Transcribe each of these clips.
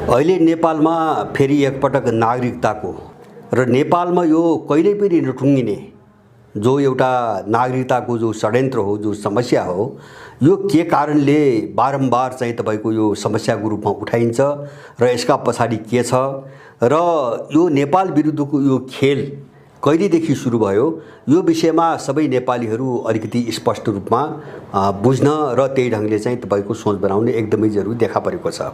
अहिले नेपालमा फेरि एकपटक नागरिकताको र नेपालमा यो कहिल्यै पनि नठुङ्गिने जो एउटा नागरिकताको जो षड्यन्त्र हो, जो समस्या हो, यो के कारणले बारम्बार चाहिँ तपाईको यो समस्याको रूपमा उठाइन्छ र यसका पछाडि के छ र यो नेपाल विरुद्धको यो खेल कहिलेदेखि सुरु भयो, यो विषयमा सबै नेपालीहरू अलिकति स्पष्ट रूपमा बुझ्न र त्यही ढङ्गले चाहिँ तपाईको सोच बनाउने एकदमै जरुरी देखा परेको छ।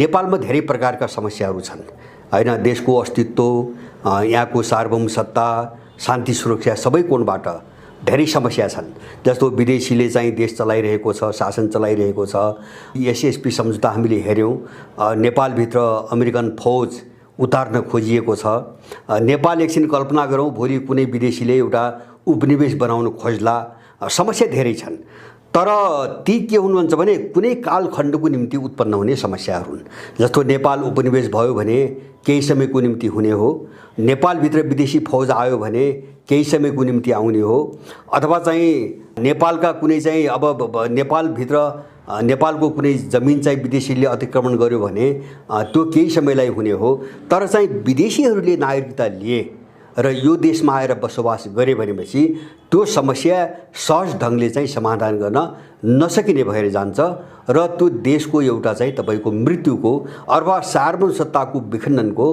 नेपालमा धेरै प्रकारका समस्याहरू छन् हैन। देशको अस्तित्व, यहाँको सार्वभौम सत्ता, शान्ति सुरक्षा सबै कोणबाट धेरै समस्या छन्। जस्तो विदेशीले चाहिँ देश चलाइरहेको छ, शासन चलाइरहेको छ। एसएसपी सम्झौता हामीले हेर्यौं, नेपालभित्र अमेरिकन फौज उतार्न खोजिएको छ। नेपाल एकछिन कल्पना गरौँ, भोलि कुनै विदेशीले एउटा उपनिवेश बनाउन खोज्ला, समस्या धेरै छन्। तर ती के हुनुहुन्छ भने कुनै कालखण्डको निम्ति उत्पन्न हुने समस्याहरू हुन्। जस्तो नेपाल उपनिवेश भयो भने केही समयको निम्ति हुने हो, नेपालभित्र विदेशी फौज आयो भने केही समयको निम्ति आउने हो, अथवा चाहिँ नेपालका कुनै चाहिँ अब नेपालभित्र नेपालको कुनै जमिन चाहिँ विदेशीले अतिक्रमण गर्यो भने त्यो केही समयलाई हुने हो। तर चाहिँ विदेशीहरूले नागरिकता लिए र यो देशमा आएर बसोबास गरे भनेपछि त्यो समस्या सहज ढङ्गले चाहिँ समाधान गर्न नसकिने भएर जान्छ र त्यो देशको एउटा चाहिँ तपाईको मृत्युको अथवा सार्वभौम सत्ताको विखण्डनको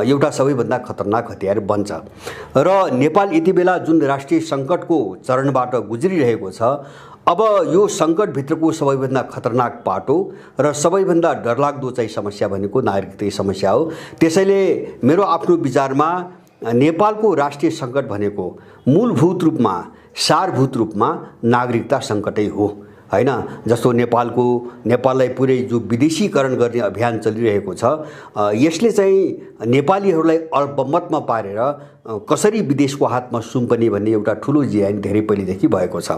एउटा सबैभन्दा खतरनाक हतियार बन्छ। र नेपाल यति बेला जुन राष्ट्रिय सङ्कटको चरणबाट गुज्रिरहेको छ, अब यो सङ्कटभित्रको सबैभन्दा खतरनाक पाटो र सबैभन्दा डरलाग्दो चाहिँ समस्या भनेको नागरिकता समस्या हो। त्यसैले मेरो आफ्नो विचारमा नेपालको राष्ट्रिय सङ्कट भनेको मूलभूत रूपमा, सारभूत रूपमा नागरिकता सङ्कटै हो हैन। जस्तो नेपाललाई पुरै जो विदेशीकरण गर्ने अभियान चलिरहेको छ, यसले चाहिँ नेपालीहरूलाई अल्पमतमा पारेर कसरी विदेशको हातमा सुम्पने भन्ने एउटा ठुलो जियान धेरै पहिलेदेखि भएको छ।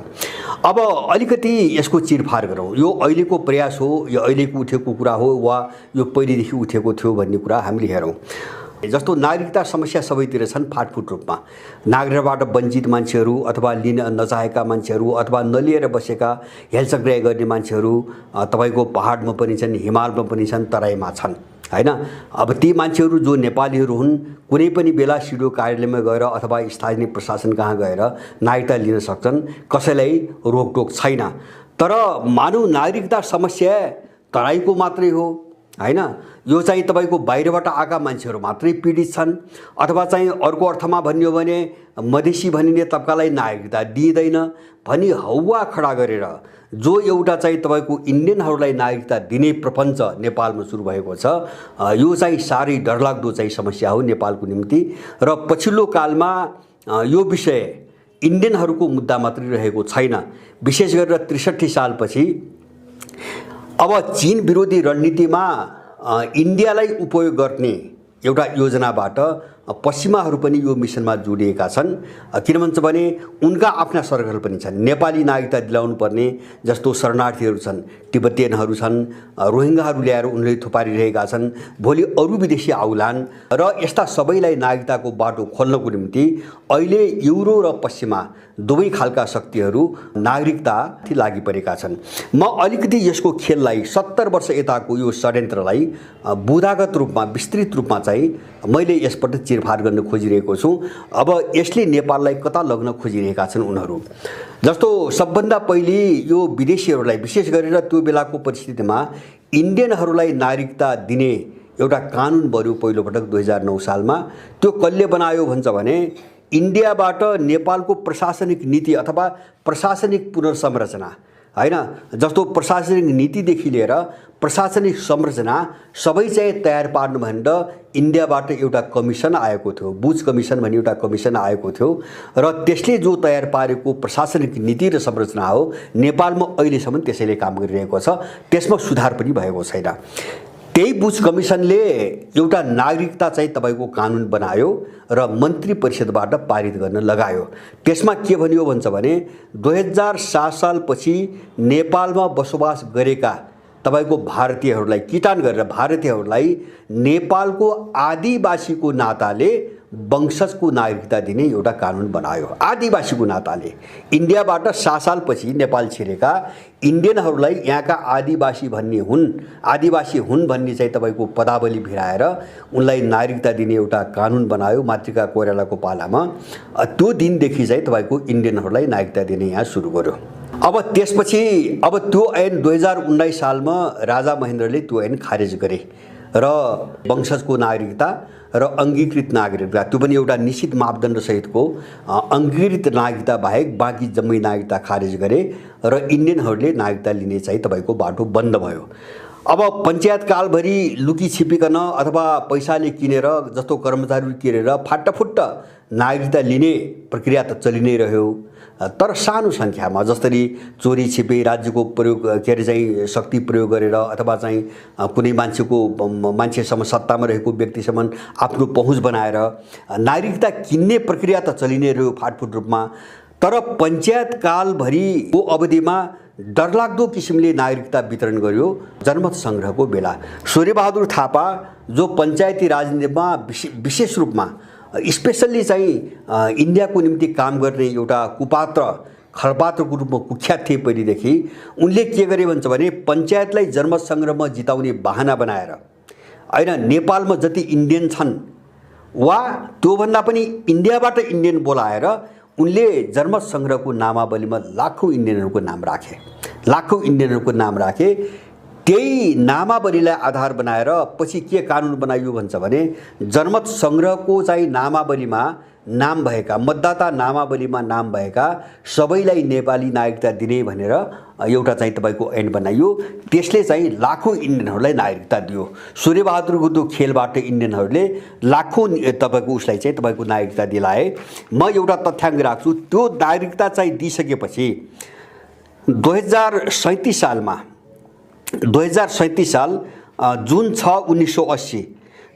अब अलिकति यसको चिरफार गरौँ। यो अहिलेको प्रयास हो, यो अहिलेको उठेको कुरा हो वा यो पहिलेदेखि उठेको थियो भन्ने कुरा हामीले हेरौँ। जस्तो नागरिकता समस्या सबैतिर छन् फाटफुट रूपमा। नागरिकताबाट वञ्चित मान्छेहरू अथवा लिन नचाहेका मान्छेहरू अथवा नलिएर बसेका हेलचक्राइ गर्ने मान्छेहरू तपाईको पहाडमा पनि छन्, हिमालमा पनि छन्, तराईमा छन् हैन। अब ती मान्छेहरू जो नेपालीहरू हुन्, कुनै पनि बेला सिडिओ कार्यालयमा गएर अथवा स्थानीय प्रशासन कहाँ गएर नागरिकता लिन सक्छन्, कसैलाई रोकटोक छैन। तर मानव नागरिकता समस्या तराईको मात्रै हो हैन। यो चाहिँ तपाईको बाहिरबाट आएका मान्छेहरू मात्रै पीडित छन्, अथवा चाहिँ अर्को अर्थमा भन्यो भने मधेसी भनिने तबकालाई नागरिकता दिइँदैन भनी हौवा खडा गरेर जो एउटा चाहिँ तपाईको इन्डियनहरूलाई नागरिकता दिने प्रपञ्च नेपालमा सुरु भएको छ, यो चाहिँ साह्रै डरलाग्दो चाहिँ समस्या हो नेपालको निम्ति। र पछिल्लो कालमा यो विषय इन्डियनहरूको मुद्दा मात्रै रहेको छैन। विशेष गरेर 63 सालपछि अब चीन विरोधी रणनीतिमा इन्डियालाई उपयोग गर्ने एउटा योजनाबाट पश्चिमाहरू पनि यो मिसनमा जोडिएका छन्। किन भन्छ भने उनका आफ्ना सरकारहरू पनि छन्। नेपाली नागरिकता दिलाउनु पर्ने जस्तो शरणार्थीहरू छन्, तिब्बतियनहरू छन्, रोहिङ्गाहरू ल्याएर उनले थुपारिरहेका छन्, भोलि अरू विदेशी आउलान् र यस्ता सबैलाई नागरिकताको बाटो खोल्नको निम्ति अहिले युरो र पश्चिमा दुवै खालका शक्तिहरू नागरिकताथि लागि परेका छन्। म अलिकति यसको खेललाई 70 वर्ष यताको यो षड्यन्त्रलाई बुदागत रूपमा, विस्तृत रूपमा चाहिँ मैले यसपल्ट चिरफार गर्न खोजिरहेको छु। अब यसले नेपाललाई कता लग्न खोजिरहेका छन् उनीहरू। जस्तो सबभन्दा पहिले यो विदेशीहरूलाई, विशेष गरेर त्यो बेलाको परिस्थितिमा इन्डियनहरूलाई नागरिकता दिने एउटा कानुन बन्यो पहिलोपटक 2009 सालमा। त्यो कसले बनायो भन्छ भने इन्डियाबाट नेपालको प्रशासनिक नीति अथवा प्रशासनिक पुनर्संरचना हैन। जस्तो प्रशासनिक नीतिदेखि लिएर प्रशासनिक संरचना सबै चाहिँ तयार पार्नु भनेर इन्डियाबाट एउटा कमिसन आएको थियो, बुच कमिसन भन्ने एउटा कमिसन आएको थियो र त्यसले जो तयार पारेको प्रशासनिक नीति र संरचना हो, नेपालमा अहिलेसम्म त्यसैले काम गरिरहेको छ। त्यसमा सुधार पनि भएको छैन। त्यही बुच कमिसनले एउटा नागरिकता चाहिँ तपाईको कानुन बनायो र मन्त्री परिषदबाट पारित गर्न लगायो। त्यसमा के भनियो भन्छ भने 2007 सालपछि नेपालमा बसोबास गरेका तपाईको भारतीयहरूलाई किटान गरेर भारतीयहरूलाई नेपालको आदिवासीको नाताले वंशजको नागरिकता दिने एउटा कानुन बनायो। आदिवासीको नाताले इन्डियाबाट 7 सालपछि नेपाल छिरेका इन्डियनहरूलाई यहाँका आदिवासी हुन् भन्ने चाहिँ तपाईँको पदावली भिराएर उनलाई नागरिकता दिने एउटा कानुन बनायो मातृका कोइरालाको पालामा। त्यो दिनदेखि चाहिँ तपाईँको इन्डियनहरूलाई नागरिकता दिने यहाँ सुरु गर्यो। अब त्यसपछि त्यो ऐन 2019 सालमा राजा महेन्द्रले त्यो ऐन खारेज गरे र वंशजको नागरिकता र अङ्गीकृत नागरिकता, त्यो पनि एउटा निश्चित मापदण्ड सहितको अङ्गीकृत नागरिकता बाहेक बाँकी जम्मै नागरिकता खारेज गरे र इन्डियनहरूले नागरिकता लिने चाहिँ तपाईँको बाटो बन्द भयो। अब पञ्चायत कालभरि लुकी छिपिकन अथवा पैसाले किनेर जस्तो कर्मचारी किनेर फाटाफुट्ट नागरिकता लिने प्रक्रिया त चलि नै रह्यो, तर सानो सङ्ख्यामा जसरी चोरी छिपे राज्यको प्रयोग चाहिँ शक्ति प्रयोग गरेर अथवा चाहिँ कुनै मान्छेसम्म सत्तामा रहेको व्यक्तिसम्म आफ्नो पहुँच बनाएर नागरिकता किन्ने प्रक्रिया त चलि नै रह्यो फाटफुट रूपमा। तर पञ्चायत कालभरिको अवधिमा डरलाग्दो किसिमले नागरिकता वितरण गर्यो जनमत सङ्ग्रहको बेला। सूर्यबहादुर थापा जो पञ्चायती राजनीतिमा विशेष रूपमा स्पेसल्ली चाहिँ इन्डियाको निम्ति काम गर्ने एउटा कुपात्र खलपात्रको रूपमा कुख्यात थिए पहिलेदेखि, उनले के गरे भन्छ भने पञ्चायतलाई जनमत सङ्ग्रहमा जिताउने बहाना बनाएर होइन नेपालमा जति इन्डियन छन् वा त्योभन्दा पनि इन्डियाबाट इन्डियन बोलाएर उनले जनमत सङ्ग्रहको नामावलीमा लाखौँ इन्डियनहरूको नाम राखे। त्यही नामावलीलाई आधार बनाएर पछि के कानुन बनाइयो भन्छ भने जनमत सङ्ग्रहको चाहिँ नामावलीमा नाम भएका मतदाता नामावलीमा नाम भएका सबैलाई नेपाली नागरिकता दिने भनेर एउटा चाहिँ तपाईँको ऐन बनाइयो। त्यसले चाहिँ लाखौँ इन्डियनहरूलाई नागरिकता दियो। सूर्यबहादुरको त्यो खेलबाट इन्डियनहरूले लाखौँ तपाईँको उसलाई चाहिँ तपाईँको नागरिकता दिलाए। म एउटा तथ्याङ्क राख्छु, त्यो नागरिकता चाहिँ दिइसकेपछि 2037 साल जुन 6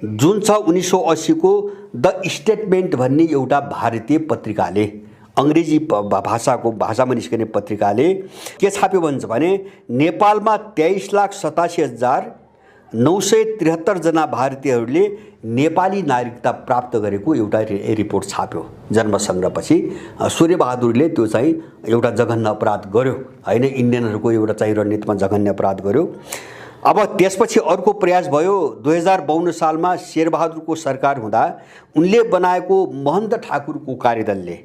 1980 को द स्टेटमेन्ट भन्ने एउटा भारतीय पत्रिकाले अङ्ग्रेजी भाषामा निस्कने पत्रिकाले के छाप्यो भन्छ भने नेपालमा 23,87,973 जना भारतीयहरूले नेपाली नागरिकता प्राप्त गरेको एउटा रिपोर्ट छाप्यो जन्म सङ्ग्रहपछि। सूर्यबहादुरले त्यो चाहिँ एउटा जघन्य अपराध गर्यो होइन, इन्डियनहरूको एउटा चाहिँ रणनीतिमा जघन्य अपराध गर्यो। अब त्यसपछि अर्को प्रयास भयो 2052 सालमा शेरबहादुरको सरकार हुँदा उनले बनाएको महन्त ठाकुरको कार्यदलले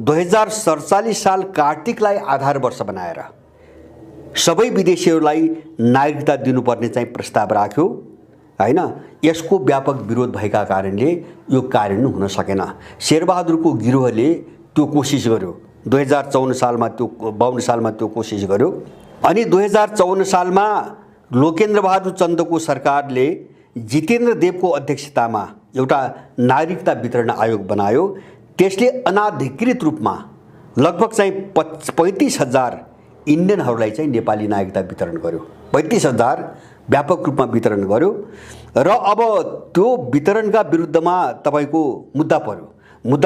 2047 साल कार्तिकलाई आधार वर्ष बनाएर सबै विदेशीहरूलाई नागरिकता दिनुपर्ने चाहिँ प्रस्ताव राख्यो होइन। यसको व्यापक विरोध भएका कारणले यो कार्यान्वयन हुन सकेन। शेरबहादुरको गिरोहले त्यो कोसिस गर्यो 2052 सालमा त्यो कोसिस गर्यो। अनि 2054 सालमा लोकेन्द्र बहादुर चन्दको सरकारले जितेन्द्र देवको अध्यक्षतामा एउटा नागरिकता वितरण आयोग बनायो। त्यसले अनाधिकृत रूपमा लगभग चाहिँ 35,000 इन्डियनहरूलाई चाहिँ नेपाली नागरिकता वितरण गर्यो। 35,000 व्यापक रूपमा वितरण गर्यो र अब त्यो वितरणका विरुद्धमा तपाईँको मुद्दा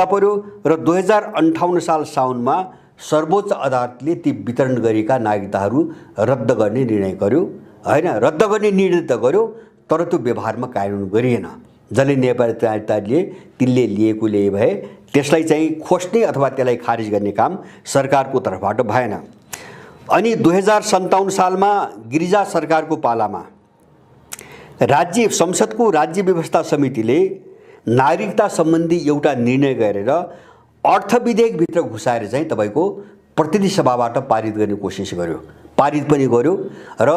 पर्यो र 2058 साल साउनमा सर्वोच्च अदालतले ती वितरण गरेका नागरिकताहरू रद्द गर्ने निर्णय गर्यो होइन। रद्द गर्ने निर्णय त गर्यो तर त्यो व्यवहारमा कार्यान्वयन गरिएन। जसले नेपाली नागरिकता लिए तिनले लिएको लिए भए त्यसलाई चाहिँ खोज्ने अथवा त्यसलाई खारिज गर्ने काम सरकारको तर्फबाट भएन। अनि 2057 सालमा गिरिजा सरकारको पालामा संसदको राज्य व्यवस्था समितिले नागरिकता सम्बन्धी एउटा निर्णय गरेर अर्थ विधेयकभित्र घुसाएर चाहिँ तपाईँको प्रतिनिधि सभाबाट पारित गर्ने कोसिस गर्यो। पारित पनि गर्यो र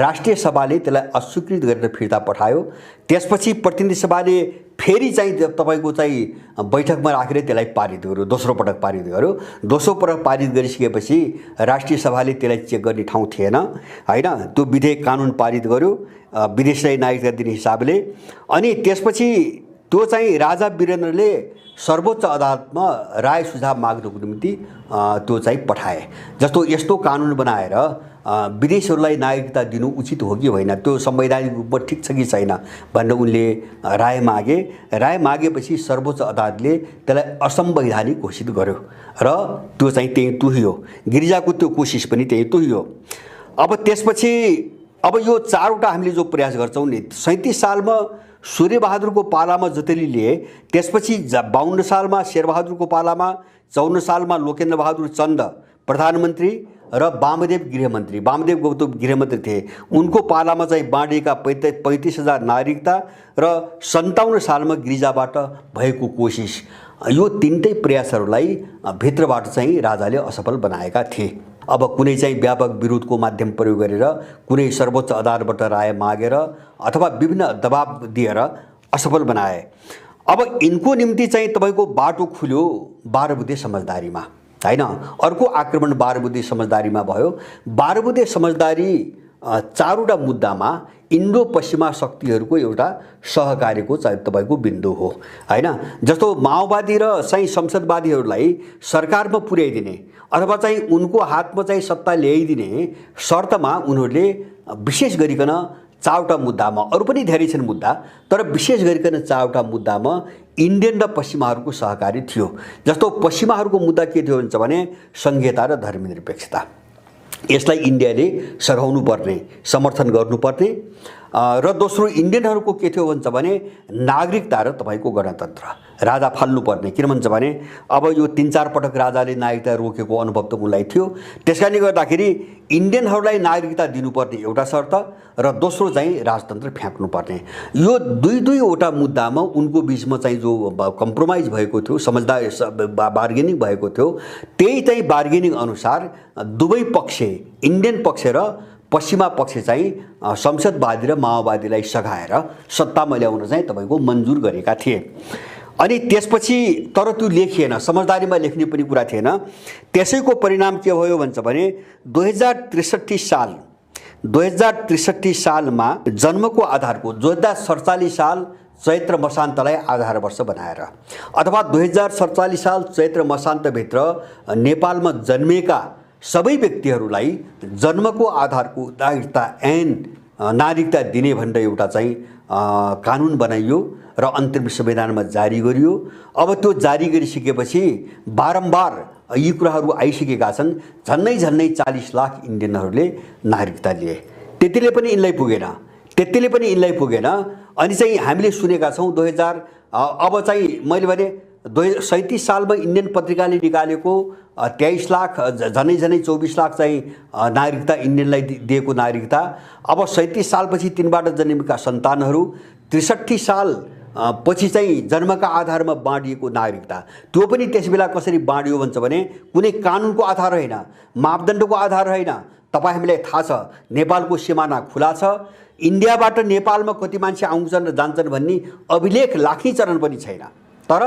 राष्ट्रिय सभाले त्यसलाई अस्वीकृत गरेर फिर्ता पठायो। त्यसपछि प्रतिनिधि सभाले फेरि चाहिँ तपाईँको चाहिँ बैठकमा राखेर त्यसलाई पारित गर्यो, दोस्रो पटक पारित गर्यो। दोस्रो पटक पारित गरिसकेपछि राष्ट्रिय सभाले त्यसलाई चेक गर्ने ठाउँ थिएन होइन। त्यो विधेयक कानुन पारित गर्यो विदेशीलाई नागरिकता दिने हिसाबले। अनि त्यसपछि त्यो चाहिँ राजा वीरेन्द्रले सर्वोच्च अदालतमा राय सुझाव माग्नको निम्ति त्यो चाहिँ पठाए। जस्तो यस्तो कानुन बनाएर विदेशीहरूलाई नागरिकता दिनु उचित हो कि होइन, त्यो संवैधानिक रूपमा ठिक छ कि छैन भनेर उनले राय मागे। राय मागेपछि सर्वोच्च अदालतले त्यसलाई असंवैधानिक घोषित गर्यो र त्यो चाहिँ त्यही तुहियो। गिरिजाको त्यो कोसिस पनि त्यही तुहियो। अब त्यसपछि अब यो चारवटा हामीले जो प्रयास गर्छौँ नि, 37 सालमा सूर्यबहादुरको पालामा जतेले लिए, त्यसपछि 52 सालमा शेरबहादुरको पालामा, 54 सालमा लोकेन्द्र बहादुर चन्द प्रधानमन्त्री र वामदेव गौतम गृहमन्त्री थिए। उनको पालामा चाहिँ बाँडिएका 35,000 नागरिकता र 57 सालमा गिरिजाबाट भएको कोसिस, यो तीनटै प्रयासहरूलाई भित्रबाट चाहिँ राजाले असफल बनाएका थिए। अब कुनै चाहिँ व्यापक विरोधको माध्यम प्रयोग गरेर, कुनै सर्वोच्च अदालतबाट राय मागेर अथवा विभिन्न दबाब दिएर असफल बनाए। अब यिनको निम्ति चाहिँ तपाईँको बाटो खुल्यो 12 बुँदे समझदारीमा, हैन? अर्को आक्रमण 12 बुँदे समझदारीमा भयो। 12 बुँदे समझदारी चारवटा मुद्दामा इन्डो पश्चिमा शक्तिहरूको एउटा सहकार्यको चाहिँ तपाईँको बिन्दु हो, हैन? जस्तो माओवादी र चाहिँ संसदवादीहरूलाई सरकारमा पुर्याइदिने अथवा चाहिँ उनको हातमा चाहिँ सत्ता ल्याइदिने शर्तमा उनीहरूले विशेष गरिकन चारवटा मुद्दामा, अरू पनि धेरै छन् मुद्दा, तर विशेष गरिकन चारवटा मुद्दामा इन्डियन र पश्चिमाहरूको सहकारी थियो। जस्तो पश्चिमाहरूको मुद्दा के थियो भन्छ भने संघीयता र धर्मनिरपेक्षता। यसलाई इन्डियाले सघाउनु पर्ने, समर्थन गर्नुपर्ने। र दोस्रो इन्डियनहरूको के थियो भन्छ भने नागरिकता र तपाईँको गणतन्त्र, राजा फाल्नुपर्ने। किन भन्छ भने अब यो 3-4 पटक राजाले नागरिकता रोकेको अनुभव त उनलाई थियो। त्यसकारणले गर्दाखेरि इन्डियनहरूलाई नागरिकता दिनुपर्ने एउटा शर्त र दोस्रो चाहिँ राजतन्त्र फ्याँक्नुपर्ने। यो दुईवटा मुद्दामा उनको बिचमा चाहिँ जो कम्प्रोमाइज भएको थियो, समझदारी बार्गेनिङ भएको थियो, त्यही चाहिँ बार्गेनिङ अनुसार दुवै पक्ष, इन्डियन पक्ष र पश्चिमा पक्ष चाहिँ संसदवादी र माओवादीलाई सघाएर सत्तामा ल्याउन चाहिँ तपाईँको मन्जुर गरेका थिए। अनि त्यसपछि तर त्यो लेखिएन, समझदारीमा लेख्ने पनि कुरा थिएन। त्यसैको परिणाम के भयो भन्छ भने 2063 सालमा जन्मको आधारको 2047 साल चैत्र मसान्तलाई आधार वर्ष बनाएर अथवा 2047 साल चैत्र मसान्तभित्र नेपालमा जन्मेका सबै व्यक्तिहरूलाई जन्मको आधारको नागरिकता दिने भनेर एउटा चाहिँ कानुन बनाइयो र अन्तरिम संविधानमा जारी गरियो। अब त्यो जारी गरिसकेपछि बारम्बार यी कुराहरू आइसकेका छन्। झन्नै 40 लाख इन्डियनहरूले नागरिकता लिए। त्यतिले पनि यिनलाई पुगेन। अनि चाहिँ हामीले सुनेका छौँ 2000 अब चाहिँ मैले भने 37 सालमा इन्डियन पत्रिकाले निकालेको 23 लाख झनै 24 लाख चाहिँ नागरिकता इन्डियनलाई दिएको नागरिकता। अब 37 सालपछि तिनबाट जन्मेका सन्तानहरू 63 साल पछि चाहिँ जन्मका आधारमा बाँडिएको नागरिकता, त्यो पनि त्यसबेला कसरी बाँडियो भन्छ भने कुनै कानुनको आधार होइन, मापदण्डको आधार होइन। तपाईँ हामीलाई थाहा छ नेपालको सिमाना खुला छ। इन्डियाबाट नेपालमा कति मान्छे आउँछन् र जान्छन् भन्ने अभिलेख लाख्ने चरण पनि छैन। तर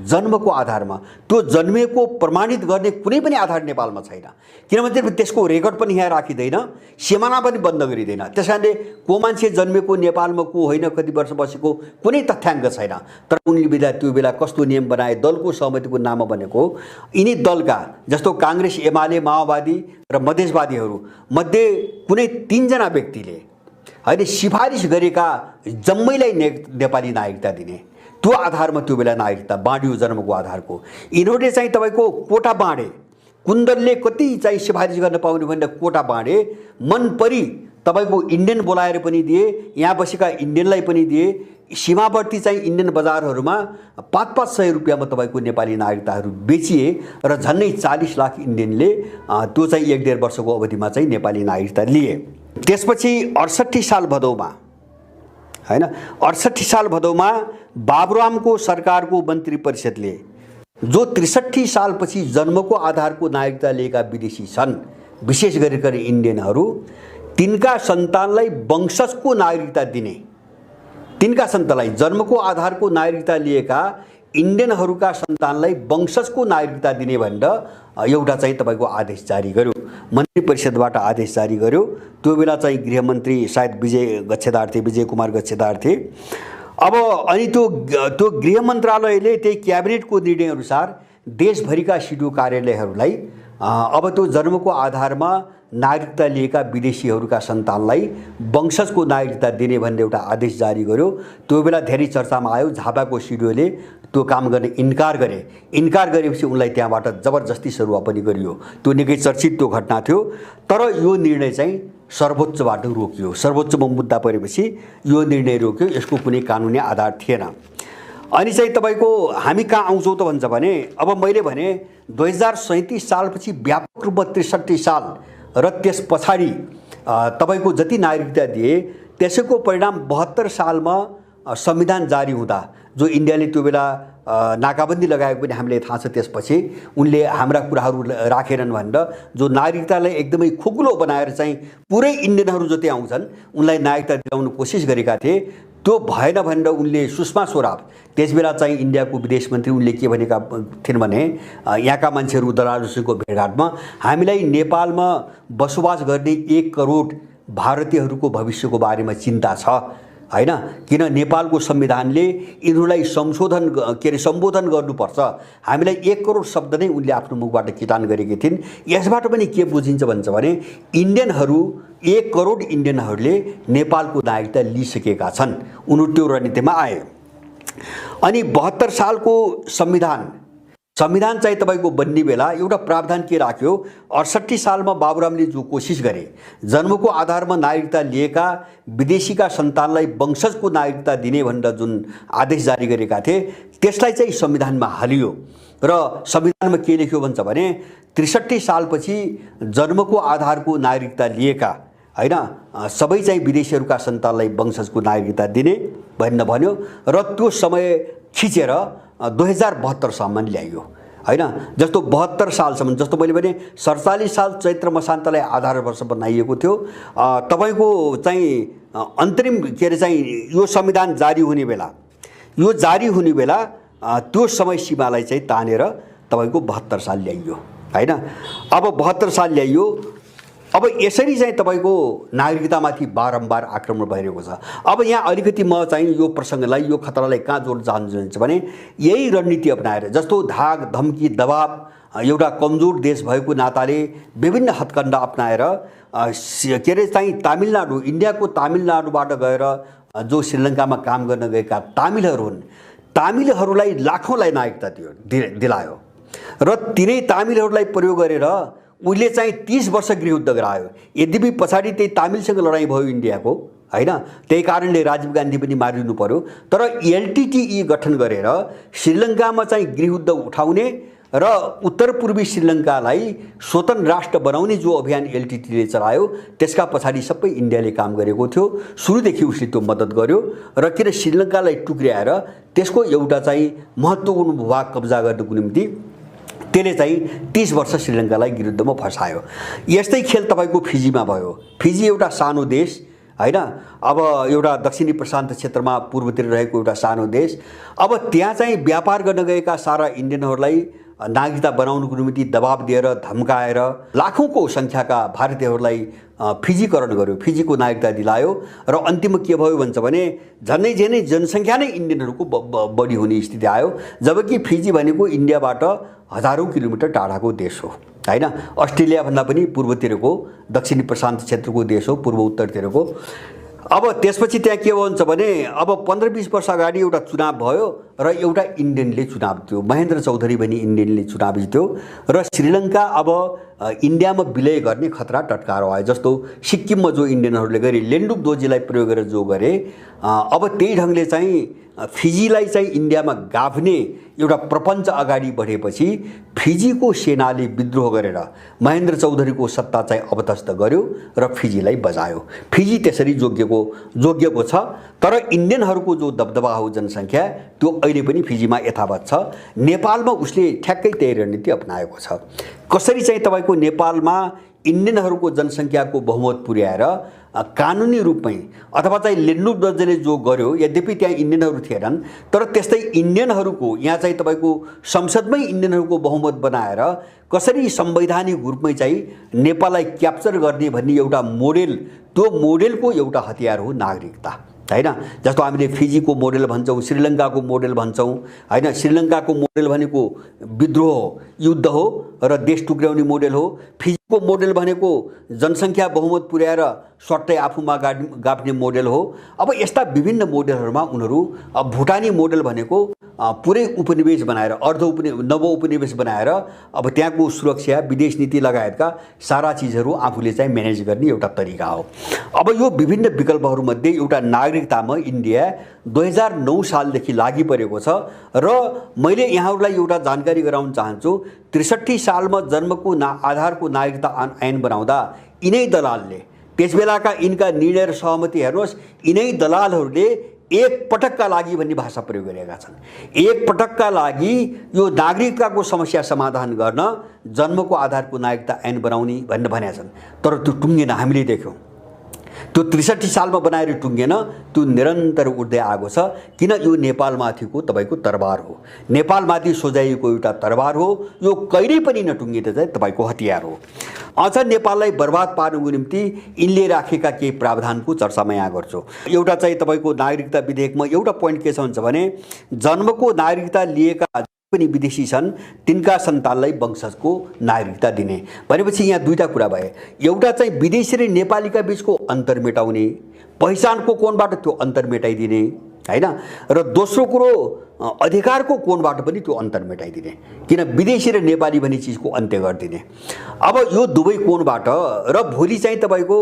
जन्मको आधारमा त्यो जन्मेको प्रमाणित गर्ने कुनै पनि आधार नेपालमा छैन। किनभने त्यसको रेकर्ड पनि यहाँ राखिँदैन, सिमाना पनि बन्द गरिँदैन। त्यसकारणले को मान्छे जन्मेको नेपालमा को होइन, कति वर्ष बसेको कुनै तथ्याङ्क छैन। तर उनले त्यो बेला कस्तो नियम बनाए, दलको सहमतिको नाममा बनेको, यिनी दलका जस्तो काङ्ग्रेस, एमाले, माओवादी र मधेसवादीहरू मध्ये कुनै 3 जना व्यक्तिले होइन सिफारिस गरेका जम्मैलाई नेपाली नागरिकता दिने, त्यो आधारमा त्यो बेला नागरिकता बाँडियो जन्मको आधारको। यिनीहरूले चाहिँ तपाईँको कोटा बाँडे, कुन्दनले कति चाहिँ सिफारिस गर्न पाउने भनेर कोटा बाँडे। मन परी तपाईँको इन्डियन बोलाएर पनि दिए, यहाँ बसेका इन्डियनलाई पनि दिए। सीमावर्ती चाहिँ इन्डियन बजारहरूमा 500 रुपियाँमा तपाईँको नेपाली नागरिकताहरू बेचिए र झन्नै 40 लाख इन्डियनले त्यो चाहिँ 1.5 वर्षको अवधिमा चाहिँ नेपाली नागरिकता लिए। त्यसपछि 68 साल भदौमा हैन 68 साल भदौमा बाबुरामको सरकारको मन्त्री परिषदले जो 63 सालपछि जन्मको आधारको नागरिकता लिएका विदेशी छन्, विशेष गरिकन इन्डियनहरू, तिनका सन्तानलाई वंशजको नागरिकता दिने, तिनका सन्तानलाई जन्मको आधारको नागरिकता लिएका इन्डियनहरूका सन्तानलाई वंशजको नागरिकता दिने भनेर एउटा चाहिँ तपाईँको आदेश जारी गर्यो। मन्त्री परिषदबाट आदेश जारी गर्यो। त्यो बेला चाहिँ गृहमन्त्री सायद विजय कुमार गच्छेदार थिए। अब अनि त्यो गृह मन्त्रालयले त्यही क्याबिनेटको निर्णय अनुसार देशभरिका सिडिओ कार्यालयहरूलाई अब त्यो जन्मको आधारमा नागरिकता लिएका विदेशीहरूका सन्तानलाई वंशजको नागरिकता दिने भन्ने एउटा आदेश जारी गर्यो। त्यो बेला धेरै चर्चामा आयो। झापाको सिडिओले त्यो काम गर्ने इन्कार गरेपछि उनलाई त्यहाँबाट जबरजस्ती सरुवा पनि गरियो। त्यो निकै चर्चित त्यो घटना थियो। तर यो निर्णय चाहिँ सर्वोच्चबाट रोकियो। सर्वोच्चमा मुद्दा परेपछि यो निर्णय रोक्यो, यसको कुनै कानुनी आधार थिएन। अनि चाहिँ तपाईँको हामी कहाँ आउँछौँ त भन्छ भने, अब मैले भने 2037 सालपछि व्यापक रूपमा 63 साल र त्यस पछाडि तपाईँको जति नागरिकता दिए त्यसैको परिणाम 72 सालमा संविधान जारी हुँदा, जो इन्डियाले त्यो बेला नाकाबन्दी लगाएको पनि हामीलाई थाहा छ, त्यसपछि उनले हाम्रा कुराहरू राखेनन् भनेर जो नागरिकतालाई एकदमै खुकुलो बनाएर चाहिँ पुरै इन्डियनहरू जति आउँछन् उनलाई नागरिकता दिलाउन कोसिस गरेका थिए। त्यो भएन भनेर उनले सुषमा स्वराज, त्यसबेला चाहिँ इन्डियाको विदेश मन्त्री, उनले के भनेका थिइन् भने यहाँका मान्छेहरू दलालसँग भेटघाटमा हामीलाई नेपालमा बसोबास गर्ने 1 करोड भारतीयहरूको भविष्यको बारेमा चिन्ता छ हैन, किन नेपालको संविधानले यिनीहरूलाई सम्बोधन गर्नुपर्छ, हामीलाई 1 करोड शब्द नै उनले आफ्नो मुखबाट किटान गरेकी थिइन्। यसबाट पनि के बुझिन्छ भन्छ भने इन्डियनहरू 1 करोड इन्डियनहरूले नेपालको नागरिकता लिइसकेका छन्, उनीहरू त्यो रणनीतिमा आए। अनि 72 सालको संविधान चाहिँ तपाईँको बन्ने बेला एउटा प्रावधान के राख्यो, 68 सालमा बाबुरामले जो कोसिस गरे जन्मको आधारमा नागरिकता लिएका विदेशीका सन्तानलाई वंशजको नागरिकता दिने भनेर जुन आदेश जारी गरेका थिए त्यसलाई चाहिँ संविधानमा हालियो। र संविधानमा के लेख्यो भन्छ भने 63 सालपछि जन्मको आधारको नागरिकता लिएका हैन सबै चाहिँ विदेशीहरूका सन्तानलाई वंशजको नागरिकता दिने भन्यो र त्यो समय खिचेर 2072 सम्म ल्याइयो हैन। जस्तो 72 सालसम्म, जस्तो मैले भने 47 साल चैत्र मसान्तलाई आधार वर्ष बनाइएको थियो। तपाईको चाहिँ अन्तरिम के अरे चाहिँ यो संविधान जारी हुने बेला त्यो समय सीमालाई चाहिँ तानेर तपाईको 72 साल ल्याइयो हैन। अब 72 साल ल्याइयो। अब यसरी चाहिँ तपाईको नागरिकतामाथि बारम्बार आक्रमण भइरहेको छ। अब यहाँ अलिकति म चाहिँ यो प्रसङ्गलाई, यो खतरालाई कहाँ जोड्न चाहन्छु भने यही रणनीति अपनाएर, जस्तो धाक धम्की दबाब एउटा कमजोर देश भएको नाताले विभिन्न हत्कण्डा अपनाएर के अरे चाहिँ तमिलनाडु, इन्डियाको तमिलनाडुबाट गएर जो श्रीलङ्कामा काम गर्न गएका तामिलहरू हुन्, तामिलहरूलाई लाखौँलाई नागरिकता दिलायो र तिनै तामिलहरूलाई प्रयोग गरेर उहिले चाहिँ 30 वर्ष गृहयुद्ध गरायो। यद्यपि पछाडि त्यही तामिलसँग लडाइँ भयो इन्डियाको हैन, त्यही कारणले राजीव गान्धी पनि मारिनु पर्यो। तर एलटिटिई गठन गरेर श्रीलङ्कामा चाहिँ गृहयुद्ध उठाउने र उत्तर पूर्वी श्रीलङ्कालाई स्वतन्त्र राष्ट्र बनाउने जो अभियान एलटिटीले चलायो त्यसका पछाडि सबै इन्डियाले काम गरेको थियो। सुरुदेखि उसले त्यो मद्दत गर्यो र किन श्रीलङ्कालाई टुक्र्याएर त्यसको एउटा चाहिँ महत्त्वपूर्ण भूभाग कब्जा गर्नको निम्ति त्यसले चाहिँ 30 वर्ष श्रीलङ्कालाई गृहयुद्धमा फसायो। यस्तै खेल तपाईको फिजीमा भयो। फिजी एउटा सानो देश हैन, अब एउटा दक्षिणी प्रशान्त क्षेत्रमा पूर्वतिर रहेको एउटा सानो देश। अब त्यहाँ चाहिँ व्यापार गर्न गएका सारा इन्डियनहरूलाई नागरिकता बनाउनको निम्ति दबाब दिएर धम्काएर लाखौँको सङ्ख्याका भारतीयहरूलाई फिजीकरण गर्यो, फिजीको नागरिकता दिलायो र अन्तिममा के भयो भन्छ भने झनै जनसङ्ख्या नै इन्डियनहरूको बढी हुने स्थिति आयो। जबकि फिजी भनेको इन्डियाबाट हजारौँ किलोमिटर टाढाको देश हो हैन, अस्ट्रेलिया भन्दा पनि पूर्वतिरको दक्षिणी प्रशान्त क्षेत्रको देश हो, पूर्व उत्तरतिरको। अब त्यसपछि त्यहाँ के भन्छ भने अब 15-20 वर्ष अगाडि एउटा चुनाव भयो र एउटा इन्डियनले चुनाव जित्यो, महेन्द्र चौधरी भन्ने इन्डियनले चुनाव जित्यो र श्रीलङ्का अब इन्डियामा विलय गर्ने खतरा टटकारो आयो। जस्तो सिक्किममा जो इन्डियनहरूले गरे, लेन्डुप दोर्जीलाई प्रयोग गरेर जो गरे, अब त्यही ढङ्गले चाहिँ फिजीलाई चाहिँ इन्डियामा गाभ्ने एउटा प्रपञ्च अगाडि बढेपछि फिजीको सेनाले विद्रोह गरेर महेन्द्र चौधरीको सत्ता चाहिँ अवतस्त गर्यो र फिजीलाई बजायो। फिजी त्यसरी जोगिएको छ। तर इन्डियनहरूको जो दबदबा हो जनसङ्ख्या त्यो अहिले पनि फिजीमा यथावत छ। नेपालमा उसले ठ्याक्कै त्यही रणनीति अपनाएको छ। कसरी चाहिँ तपाईँको नेपालमा इन्डियनहरूको जनसङ्ख्याको बहुमत पुर्याएर कानुनी रूपमै अथवा चाहिँ लेन्डुप दोर्जेले जो गर्यो, यद्यपि त्यहाँ इन्डियनहरू थिएनन् तर त्यस्तै इन्डियनहरूको यहाँ चाहिँ तपाईँको संसदमै इन्डियनहरूको बहुमत बनाएर कसरी संवैधानिक रूपमै चाहिँ नेपाललाई क्याप्चर गर्ने भन्ने एउटा मोडेल, त्यो मोडेलको एउटा हतियार हो नागरिकता हैन। जस्तो हामीले फिजीको मोडेल भन्छौँ, श्रीलङ्काको मोडेल भन्छौँ हैन। श्रीलङ्काको मोडेल भनेको विद्रोह हो, युद्ध हो र देश टुक्र्याउने मोडेल हो। फिजीको मोडेल भनेको जनसङ्ख्या बहुमत पुर्याएर सट्टै आफूमा गाड्ने मोडेल हो। अब यस्ता विभिन्न मोडेलहरूमा उनीहरू भुटानी मोडेल भनेको पुरै उपनिवेश बनाएर नव उपनिवेश बनाएर अब त्यहाँको सुरक्षा विदेश नीति लगायतका सारा चिजहरू आफूले चाहिँ म्यानेज गर्ने एउटा तरिका हो। अब यो विभिन्न विकल्पहरूमध्ये एउटा नागरिकतामा इन्डिया 2009 सालदेखि लागि परेको छ र मैले यहाँहरूलाई एउटा जानकारी गराउन चाहन्छु। 63 सालमा जन्मको आधारको नागरिकता ऐन बनाउँदा यिनै दलालले त्यसबेलाका यिनका निर्णय र सहमति हेर्नुहोस्, यिनै दलालहरूले एक पटकका लागि भन्ने भाषा प्रयोग गरेका छन्। एक पटकका लागि यो नागरिकताको समस्या समाधान गर्न जन्मको आधारको नागरिकता ऐन बनाउने भनेर भनेका छन्। तर त्यो टुङ्गेन, हामीले देख्यौँ। त्यो 63 सालमा बनाएर टुङ्गेन, त्यो निरन्तर उठ्दै आएको छ। किन? यो नेपालमाथिको तपाईँको तरबार हो, नेपालमाथि सोझाइएको एउटा तरबार हो। यो कहिल्यै पनि नटुङ्गिने चाहिँ तपाईँको हतियार हो। अझ नेपाललाई बर्बाद पार्नुको निम्ति यिनले राखेका केही प्रावधानको चर्चा म यहाँ गर्छु। एउटा चाहिँ तपाईँको नागरिकता विधेयकमा एउटा पोइन्ट के छ भन्छ भने जन्मको नागरिकता लिएका पनि विदेशी छन् तिनका सन्तानलाई वंशजको नागरिकता दिने भनेपछि यहाँ दुईटा कुरा भए। एउटा चाहिँ विदेशी र नेपालीका बीचको अन्तर मेटाउने, पहिचानको कोणबाट त्यो अन्तर मेटाइदिने हैन, र दोस्रो कुरो अधिकारको कोणबाट पनि त्यो अन्तर मेटाइदिने। किन? विदेशी र नेपाली भन्ने चिजको अन्त्य गरिदिने। अब यो दुवै कोणबाट र भोलि चाहिँ तपाईँको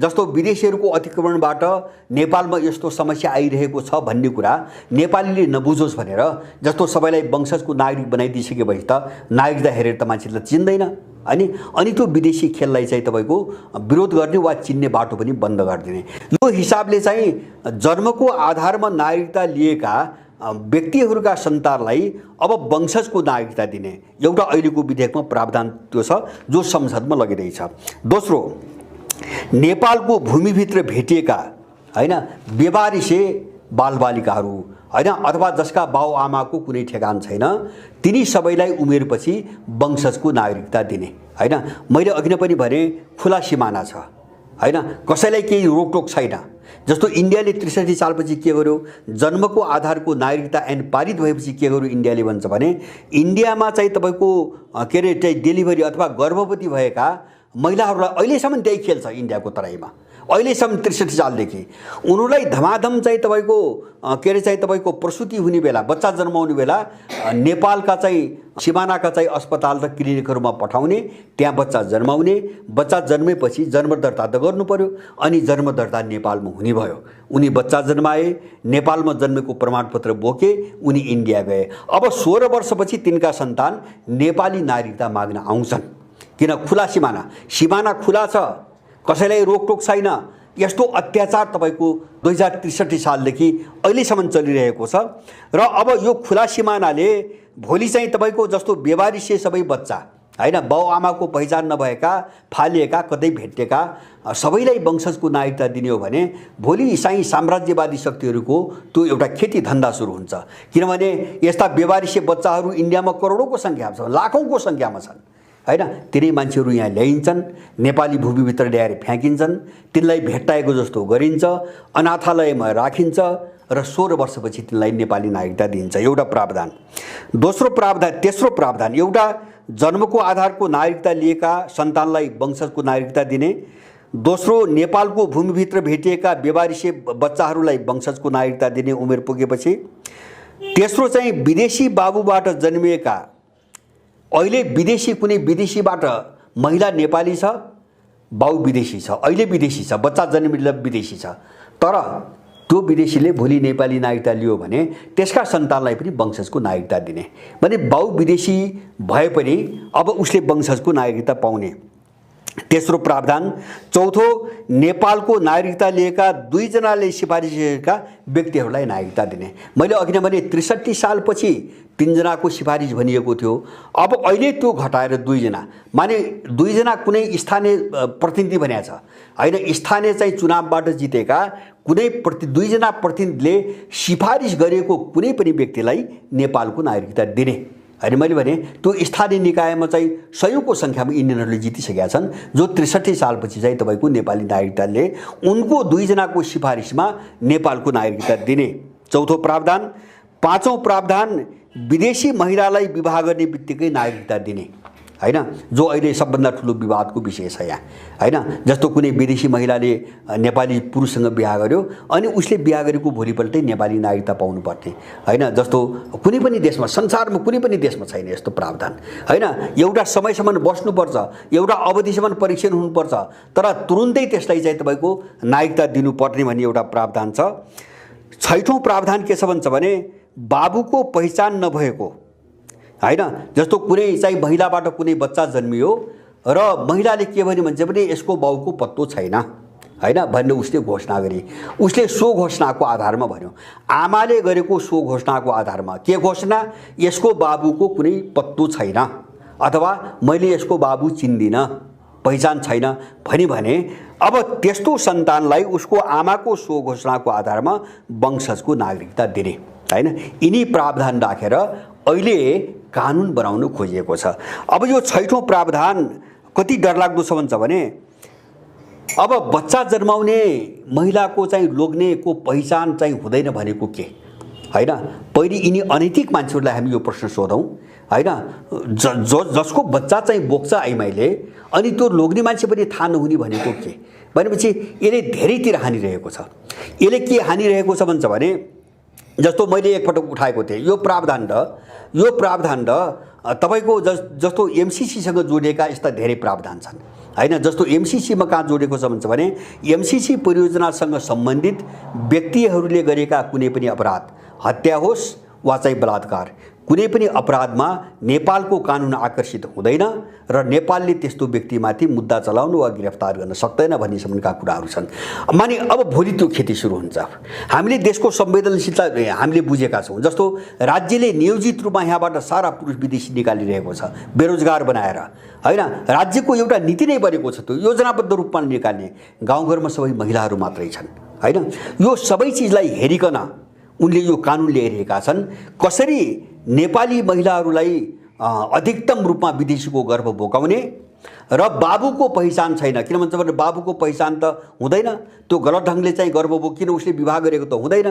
जस्तो विदेशीहरूको अतिक्रमणबाट नेपालमा यस्तो समस्या आइरहेको छ भन्ने कुरा नेपालीले नबुझोस् भनेर, जस्तो सबैलाई वंशजको नागरिक बनाइदिइसकेपछि त नागरिकता हेरेर त मान्छेलाई चिन्दैन अनि त्यो विदेशी खेललाई चाहिँ तपाईँको विरोध गर्ने वा चिन्ने बाटो पनि बन्द गरिदिने। यो हिसाबले चाहिँ जन्मको आधारमा नागरिकता लिएका व्यक्तिहरूका सन्तानलाई अब वंशजको नागरिकता दिने एउटा अहिलेको विधेयकमा प्रावधान त्यो छ जो संसदमा लगिँदैछ। दोस्रो, नेपालको भूमिभित्र भेटिएका हैन बेवारिसे बालबालिकाहरू हैन अथवा जसका बाउआमाको कुनै ठेगान छैन तिनी सबैलाई उमेरपछि वंशजको नागरिकता दिने हैन। मैले अघि नै पनि भने खुला सिमाना छ हैन, कसैलाई केही रोकटोक छैन। जस्तो इन्डियाले 63 सालपछि के गर्यो, जन्मको आधारको नागरिकता ऐन पारित भएपछि के गर्यो इन्डियाले भन्छ भने इन्डियामा चाहिँ तपाईँको के अरे डेलिभरी अथवा गर्भवती भएका महिलाहरूलाई अहिलेसम्म त्यही खेल्छ इन्डियाको तराईमा, अहिलेसम्म 63 सालदेखि उनीहरूलाई धमाधम चाहिँ तपाईँको के अरे चाहिँ तपाईँको प्रसुति हुने बेला, बच्चा जन्माउने बेला नेपालका चाहिँ सिमानाका चाहिँ अस्पताल र क्लिनिकहरूमा पठाउने, त्यहाँ बच्चा जन्माउने, बच्चा जन्मेपछि जन्म दर्ता त गर्नु पर्यो अनि जन्म दर्ता नेपालमा हुने भयो। उनी बच्चा जन्माए, नेपालमा जन्मेको प्रमाणपत्र बोके, उनी इन्डिया गए। अब 16 वर्षपछि तिनका सन्तान नेपाली नागरिकता माग्न आउँछन्। किन? खुला सिमाना खुला छ, कसैलाई रोकटोक छैन। यस्तो अत्याचार तपाईँको 2063 सालदेखि अहिलेसम्म चलिरहेको छ र अब यो खुला सिमानाले भोलि चाहिँ तपाईँको जस्तो बेवारिसे सबै बच्चा हैन बाउआमाको पहिचान नभएका, फालिएका, कतै भेटिएका सबैलाई वंशजको नागरिकता दिने हो भने भोलि चाहिँ साम्राज्यवादी शक्तिहरूको त्यो एउटा खेती धन्दा सुरु हुन्छ। किनभने यस्ता बेवारिसे बच्चाहरू इन्डियामा करोडौँको सङ्ख्यामा छन्, लाखौँको सङ्ख्यामा छन् हैन। तिनै मान्छेहरू यहाँ ल्याइन्छन्, नेपाली भूमिभित्र ल्याएर फ्याँकिन्छन्, तिनलाई भेट्टाएको जस्तो गरिन्छ, अनाथालयमा राखिन्छ र 16 वर्षपछि तिनलाई नेपाली नागरिकता दिइन्छ। एउटा प्रावधान। तेस्रो प्रावधान एउटा जन्मको आधारको नागरिकता लिएका सन्तानलाई वंशजको नागरिकता दिने। दोस्रो, नेपालको भूमिभित्र भेटिएका बेवारिसे बच्चाहरूलाई वंशजको नागरिकता दिने उमेर पुगेपछि। तेस्रो चाहिँ विदेशी बाबुबाट जन्मिएका, अहिले विदेशी कुनै विदेशीबाट महिला नेपाली छ, बाउ विदेशी छ, अहिले विदेशी छ, बच्चा जन्मिँदा विदेशी छ, तर त्यो विदेशीले भोलि नेपाली नागरिकता लियो भने त्यसका सन्तानलाई पनि वंशजको नागरिकता दिने। भने बाउ विदेशी भए पनि अब उसले वंशजको नागरिकता पाउने। तेस्रो प्रावधान। चौथो, नेपालको नागरिकता लिएका 2 जनाले सिफारिस गरेका व्यक्तिहरूलाई नागरिकता दिने। मैले अघि नै भने 63 सालपछि 3 जनाको सिफारिस भनिएको थियो, अब अहिले त्यो घटाएर 2 जना, माने 2 जना कुनै स्थानीय प्रतिनिधि भनेको छ हैन, स्थानीय चाहिँ चुनावबाट जितेका कुनै 2 जना प्रतिनिधिले सिफारिस गरेको कुनै पनि व्यक्तिलाई नेपालको नागरिकता दिने। अनि मैले भने त्यो स्थानीय निकायमा चाहिँ सयौँको सङ्ख्यामा इन्डियनहरूले जितिसकेका छन्, जो 63 सालपछि चाहिँ तपाईँको नेपाली नागरिकताले उनको 2 जनाको सिफारिसमा नेपालको नागरिकता दिने। चौथो प्रावधान। पाँचौँ प्रावधान, विदेशी महिलालाई विवाह गर्ने बित्तिकै नागरिकता दिने हैन, जो अहिले सबभन्दा ठुलो विवादको विषय छ यहाँ हैन। जस्तो कुनै विदेशी महिलाले नेपाली पुरुषसँग बिहा गर्यो अनि उसले बिहा गरेको भोलिपल्टै नेपाली नागरिकता पाउनुपर्ने हैन। जस्तो कुनै पनि देशमा, संसारमा कुनै पनि देशमा छैन यस्तो प्रावधान हैन। एउटा समयसम्म बस्नुपर्छ, एउटा अवधिसम्म परीक्षण हुनुपर्छ, तर तुरुन्तै त्यसलाई चाहिँ तपाईँको नागरिकता दिनुपर्ने भन्ने एउटा प्रावधान छ। 6औं प्रावधान के छ भन्छ भने बाबुको पहिचान नभएको हैन। जस्तो कुनै चाहिँ महिलाबाट कुनै बच्चा जन्मियो र महिलाले के भन्यो भन्छ भने यसको बाउको पत्तो छैन हैन भन्ने उसले घोषणा गरे। उसले सो घोषणाको आधारमा भन्यो, आमाले गरेको सो घोषणाको आधारमा के घोषणा, यसको बाबुको कुनै पत्तो छैन अथवा मैले यसको बाबु चिन्दिनँ, पहिचान छैन भने अब त्यस्तो सन्तानलाई उसको आमाको सो घोषणाको आधारमा वंशजको नागरिकता दिने हैन। यिनी प्रावधान राखेर अहिले कानुन बनाउन खोजिएको छ। अब यो 6औं प्रावधान कति डरलाग्दो छ भन्छ भने अब बच्चा जन्माउने महिलाको चाहिँ लोग्नेको पहिचान चाहिँ हुँदैन भनेको के हैन। पहिले यिनी अनैतिक मान्छेहरूलाई हामी यो प्रश्न सोधौँ हैन। जसको बच्चा चाहिँ बोक्छ आइमाईले अनि त्यो लोग्ने मान्छे पनि थाहा नहुने भनेको के भनेपछि यसले धेरैतिर हानिरहेको छ। यसले के हानिरहेको छ भन्छ भने जस्तो मैले एकपटक उठाएको थिएँ यो प्रावधान र तपाईको जस्तो एमसीसीसँग जोडिएका यस्ता धेरै प्रावधान छन् हैन। जस्तो एमसीसीमा कहाँ जोडेको छ भन्छ भने एमसीसी परियोजनासँग सम्बन्धित व्यक्तिहरूले गरेका कुनै पनि अपराध, हत्या होस् वा चाहिँ बलात्कार, कुनै पनि अपराधमा नेपालको कानुन आकर्षित हुँदैन र नेपालले त्यस्तो व्यक्तिमाथि मुद्दा चलाउन वा गिरफ्तार गर्न सक्दैन भन्नेसम्मका कुराहरू छन्। माने अब भोलि त्यो खेती सुरु हुन्छ। हामीले देशको संवेदनशीलता हामीले बुझेका छौँ। जस्तो राज्यले नियोजित रूपमा यहाँबाट सारा पुरुष विदेशी निकालिरहेको छ बेरोजगार बनाएर हैन। राज्यको एउटा नीति नै बनेको छ त्यो योजनाबद्ध रूपमा निकाल्ने, गाउँघरमा सबै महिलाहरू मात्रै छन् हैन। यो सबै चिजलाई हेरिकन उनले यो कानुन ल्याइरहेका छन्। कसरी नेपाली महिलाहरूलाई अधिकतम रूपमा विदेशीको गर्भ बोकाउने र बाबुको पहिचान छैन, किन भन्छ भने बाबुको पहिचान त हुँदैन, त्यो गलत ढङ्गले चाहिँ गर्भ बोकिन उसले विवाह गरेको त हुँदैन।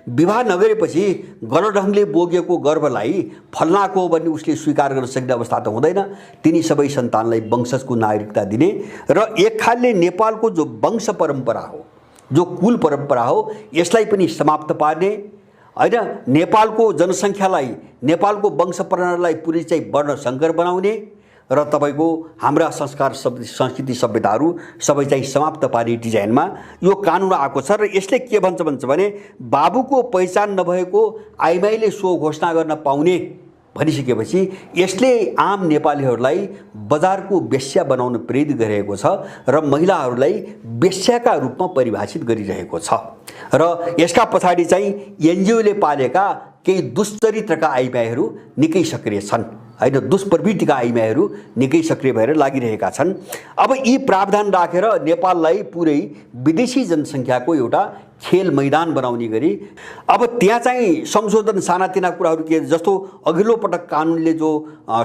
विवाह नगरेपछि गलत ढङ्गले बोकेको गर्भलाई फल्नाको हो भन्ने उसले स्वीकार गर्न सक्ने अवस्था त हुँदैन। तिनी सबै सन्तानलाई वंशजको नागरिकता दिने र एक खालले नेपालको जो वंश परम्परा हो, जो कुल परम्परा हो, यसलाई पनि समाप्त पार्ने हैन। नेपालको जनसङ्ख्यालाई, नेपालको वंश प्रणालीलाई पुरै चाहिँ वर्ण सङ्कर बनाउने र तपाईको हाम्रा संस्कार संस्कृति सभ्यताहरू सबै चाहिँ समाप्त पार्ने डिजाइनमा यो कानुन आएको छ। र यसले के भन्छ भने बाबुको पहिचान नभएको आइमाईले सो घोषणा गर्न पाउने भनिसकेपछि यसले आम नेपालीहरूलाई बजारको वेश्या बनाउन प्रेरित गरिरहेको छ र महिलाहरूलाई वेश्याका रूपमा परिभाषित गरिरहेको छ। र यसका पछाडि चाहिँ एनजिओले पालेका केही दुष्चरित्रका आइमाईहरू निकै सक्रिय छन् हैन। दुष्प्रवृत्तिका आइमाईहरू निकै सक्रिय भएर लागिरहेका छन्। अब यी प्रावधान राखेर नेपाललाई पुरै विदेशी जनसङ्ख्याको एउटा खेल मैदान बनाउने गरी अब त्यहाँ चाहिँ संशोधन सानातिना कुराहरू के, जस्तो अघिल्लो पटक कानुनले जो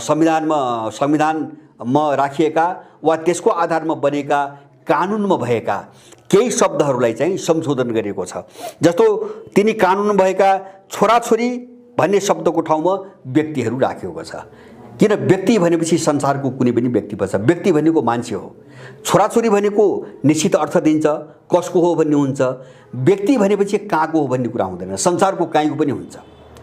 संविधानमा राखिएका वा त्यसको आधारमा बनेका कानुनमा भएका केही शब्दहरूलाई चाहिँ संशोधन गरिएको छ। जस्तो तिनी कानुनमा भएका छोराछोरी भन्ने शब्दको ठाउँमा व्यक्तिहरू राखिएको छ। किन व्यक्ति भनेपछि संसारको कुनै पनि व्यक्ति पर्छ। व्यक्ति भनेको मान्छे हो। छोराछोरी भनेको निश्चित अर्थ दिन्छ, कसको हो भन्ने हुन्छ। व्यक्ति भनेपछि कहाँको हो भन्ने कुरा हुँदैन, संसारको कहीँको पनि हुन्छ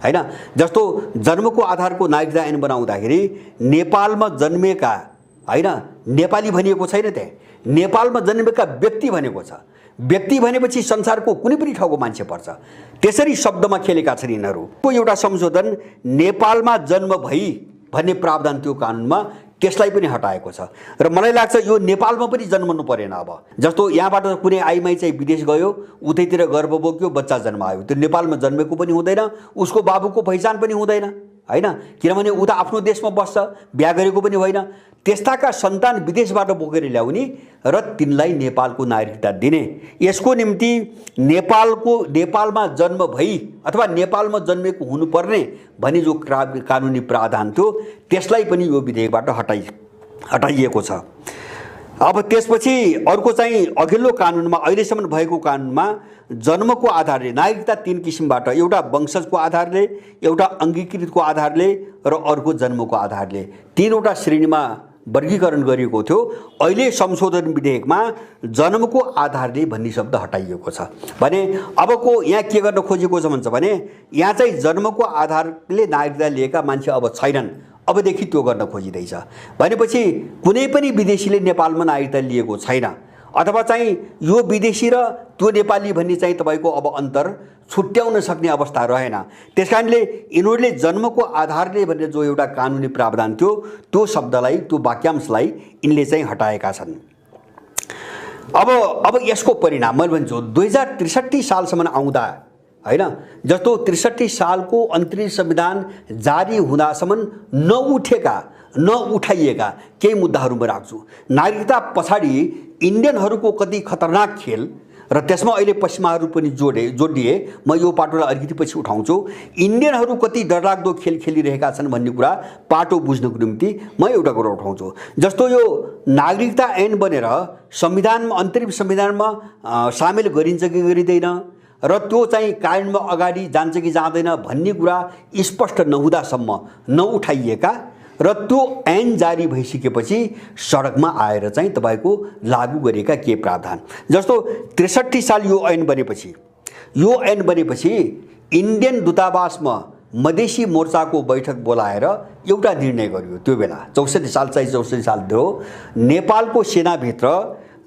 हैन। जस्तो जन्मको आधारको नागरिकता ऐन बनाउँदाखेरि नेपालमा जन्मेका हैन, नेपाली भनिएको छैन, त्यहाँ नेपालमा जन्मेका व्यक्ति भनेको छ। व्यक्ति भनेपछि संसारको कुनै पनि ठाउँको मान्छे पर्छ। त्यसरी शब्दमा खेलेका छन् यिनीहरू। को एउटा संशोधन नेपालमा जन्म भई भन्ने प्रावधान त्यो कानुनमा, त्यसलाई पनि हटाएको छ। र मलाई लाग्छ यो नेपालमा पनि जन्मनु परेन। अब जस्तो यहाँबाट कुनै आइमाई चाहिँ विदेश गयो, उतैतिर गर्भ बोक्यो, बच्चा जन्मायो, त्यो नेपालमा जन्मेको पनि हुँदैन, उसको बाबुको पहिचान पनि हुँदैन हैन। किनभने उता आफ्नो देशमा बस्छ, बिहा गरेको पनि होइन। त्यस्ताका सन्तान विदेशबाट बोकेर ल्याउने र तिनलाई नेपालको नागरिकता दिने, यसको निम्ति नेपालमा जन्म भई अथवा नेपालमा जन्मेको हुनुपर्ने भन्ने जो कानुनी प्रावधान थियो त्यसलाई पनि यो विधेयकबाट हटाइएको छ। अब त्यसपछि अर्को चाहिँ अघिल्लो कानुनमा, अहिलेसम्म भएको कानुनमा जन्मको आधारले नागरिकता 3 किसिमबाट, एउटा वंशजको आधारले, एउटा अङ्गीकृतको आधारले र अर्को जन्मको आधारले 3वटा श्रेणीमा वर्गीकरण गरिएको थियो। अहिले संशोधन विधेयकमा जन्मको आधारले भन्ने शब्द हटाइएको छ भने अबको यहाँ के गर्न खोजेको छ भन्छ भने यहाँ चाहिँ जन्मको आधारले नागरिकता लिएका मान्छे अब छैनन्, अबदेखि त्यो गर्न खोजिँदैछ भनेपछि कुनै पनि विदेशीले नेपालमा नागरिकता लिएको छैन अथवा चाहिँ यो विदेशी र त्यो नेपाली भन्ने चाहिँ तपाईको अब अन्तर छुट्याउन सक्ने अवस्था रहेन। त्यसकारणले यिनीहरूले जन्मको आधारले भनेर जो एउटा कानुनी प्रावधान थियो त्यो शब्दलाई, त्यो वाक्यांशलाई यिनले चाहिँ हटाएका छन्। अब यसको परिणाम मैले भन्छु 2063 सालसम्म आउँदा हैन, जस्तो 63 सालको अन्तरिम संविधान जारी हुँदासम्म नउठाइएका केही मुद्दाहरूमा राख्छु। नागरिकता पछाडि इन्डियनहरूको कति खतरनाक खेल र त्यसमा अहिले पश्चिमाहरू पनि जोडिए, म यो पाटोलाई अलिकति पछि उठाउँछु। इन्डियनहरू कति डरलाग्दो खेल खेलिरहेका छन् भन्ने कुरा पाटो बुझ्नको निम्ति म एउटा कुरा उठाउँछु। जस्तो यो नागरिकता ऐन बनेर संविधानमा, अन्तरिम संविधानमा सामेल गरिन्छ कि गरिँदैन र त्यो चाहिँ कानुनमा अगाडि जान्छ कि जाँदैन भन्ने कुरा स्पष्ट नहुँदासम्म नउठाइएका र त्यो ऐन जारी भइसकेपछि सडकमा आएर चाहिँ तपाईको लागू गरेका के प्रावधान, जस्तो 63 साल यो ऐन बनेपछि इन्डियन दूतावासमा मधेसी मोर्चाको बैठक बोलाएर एउटा निर्णय गरियो। त्यो बेला 64 साल थियो, नेपालको सेनाभित्र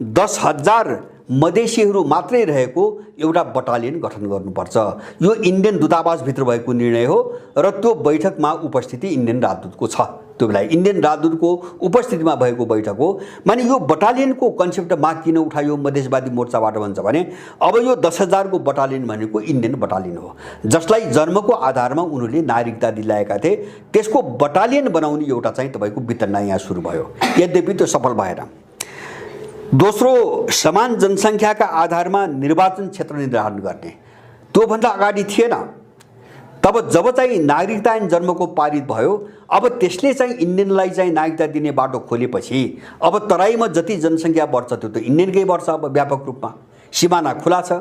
10,000 मधेसीहरू मात्रै रहेको एउटा बटालियन गठन गर्नुपर्छ। यो इन्डियन दूतावासभित्र भएको निर्णय हो र त्यो बैठकमा उपस्थिति इन्डियन राजदूतको छ। त्यो बेला इन्डियन राजदूतको उपस्थितिमा भएको बैठक हो। माने यो बटालियनको कन्सेप्ट माग किन उठायो मधेसवादी मोर्चाबाट भन्छ भने अब यो 10,000 को बटालियन भनेको इन्डियन बटालियन हो जसलाई जन्मको आधारमा उनीहरूले नागरिकता दिलाएका थिए। त्यसको बटालियन बनाउने एउटा चाहिँ तपाईको वितरणा यहाँ सुरु भयो, यद्यपि त्यो सफल भएन। दोस्रो, समान जनसङ्ख्याका आधारमा निर्वाचन क्षेत्र निर्धारण गर्ने, त्योभन्दा अगाडि थिएन। तब जब चाहिँ नागरिकता ऐन जन्मको पारित भयो, अब त्यसले चाहिँ इन्डियनलाई चाहिँ नागरिकता दिने बाटो खोलेपछि अब तराईमा जति जनसङ्ख्या बढ्छ त्यो त इन्डियनकै बढ्छ। अब व्यापक रूपमा सिमाना खुला छ।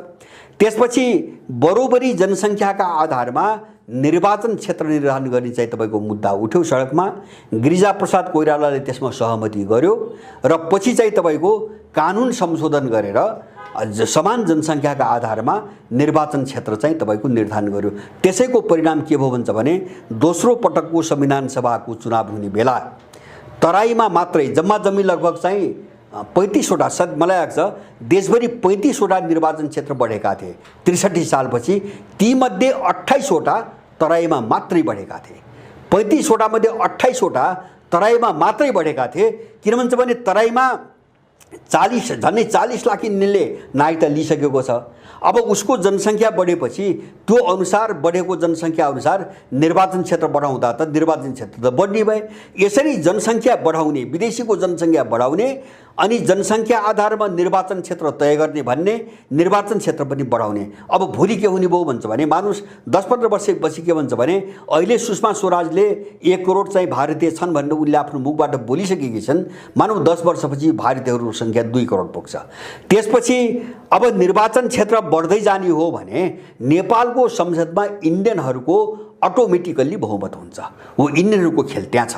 त्यसपछि बरोबरी जनसङ्ख्याका आधारमा निर्वाचन क्षेत्र निर्धारण गर्ने चाहिँ तपाईको मुद्दा उठ्यो सडकमा। गिरिजाप्रसाद कोइरालाले त्यसमा सहमति गर्यो र पछि चाहिँ तपाईको कानुन संशोधन गरेर समान जनसङ्ख्याका आधारमा निर्वाचन क्षेत्र चाहिँ तपाईको निर्धारण गर्यो। त्यसैको परिणाम के भयो भन्छ भने दोस्रो पटकको संविधान सभाको चुनाव हुने बेला तराईमा मात्रै जम्मा लगभग चाहिँ 35वटा, मलाई लाग्छ देशभरि 35वटा निर्वाचन क्षेत्र बढेका थिए 63 सालपछि। तीमध्ये 28वटा तराईमा मात्रै बढेका थिए। 35वटा मध्ये 28वटा तराईमा मात्रै बढेका थिए। किन भन्छ भने तराईमा 40 लाख इन्डियनले नागरिकता लिइसकेको छ। अब उसको जनसङ्ख्या बढेपछि त्यो अनुसार बढेको जनसङ्ख्या अनुसार निर्वाचन क्षेत्र बढाउँदा त निर्वाचन क्षेत्र त बढ्ने भए। यसरी जनसङ्ख्या बढाउने, विदेशीको जनसङ्ख्या बढाउने अनि जनसङ्ख्या आधारमा निर्वाचन क्षेत्र तय गर्ने भन्ने, निर्वाचन क्षेत्र पनि बढाउने। अब भोलि के हुने भयो भन्छ भने मानुस 10-15 वर्षपछि के भन्छ भने अहिले सुषमा स्वराजले 1 करोड चाहिँ भारतीय छन् भनेर उनले आफ्नो मुखबाट बोलिसकेकी छन्। मानव 10 वर्षपछि भारतीयहरूको सङ्ख्या 2 करोड पुग्छ। त्यसपछि अब निर्वाचन क्षेत्र बढ्दै जाने हो भने नेपालको संसदमा इन्डियनहरूको अटोमेटिकल्ली बहुमत हुन्छ। हो इन्डियनहरूको खेल त्यहाँ छ।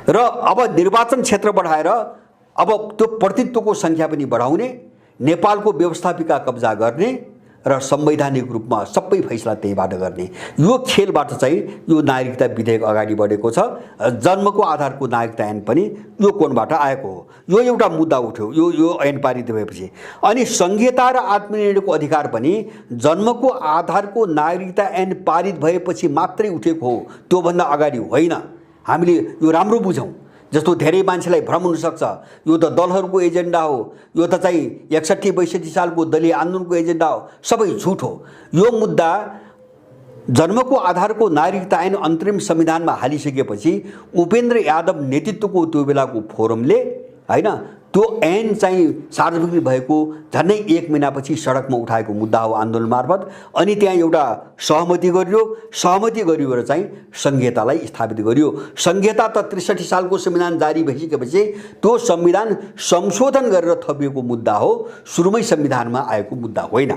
र अब निर्वाचन क्षेत्र बढाएर अब त्यो प्रतिनिधित्वको सङ्ख्या पनि बढाउने, नेपालको व्यवस्थापिका कब्जा गर्ने र संवैधानिक रूपमा सबै फैसला त्यहीबाट गर्ने, यो खेलबाट चाहिँ यो नागरिकता विधेयक अगाडि बढेको छ। जन्मको आधारको नागरिकता ऐन पनि यो कोणबाट आएको हो। यो एउटा मुद्दा उठ्यो यो ऐन पारित भएपछि। अनि संघीयता र आत्मनिर्णयको अधिकार पनि जन्मको आधारको नागरिकता ऐन पारित भएपछि मात्रै उठेको हो, त्योभन्दा अगाडि होइन। हामीले यो राम्रो बुझौँ। जस्तो धेरै मान्छेलाई भ्रम हुनसक्छ यो त दलहरूको एजेन्डा हो, यो त चाहिँ 61-62 सालको दलीय आन्दोलनको एजेन्डा हो, सबै झुट हो। यो मुद्दा जन्मको आधारको नागरिकता ऐन अन्तरिम संविधानमा हालिसकेपछि उपेन्द्र यादव नेतृत्वको त्यो बेलाको फोरमले हैन त्यो ऐन चाहिँ सार्वजनिक भएको झन्डै 1 महिनापछि सडकमा उठाएको मुद्दा हो आन्दोलन मार्फत। अनि त्यहाँ एउटा सहमति गरियो र चाहिँ संघीयतालाई स्थापित गरियो। संघीयता त 63 सालको संविधान जारी भइसकेपछि त्यो संविधान संशोधन गरेर थपिएको मुद्दा हो, सुरुमै संविधानमा आएको मुद्दा होइन।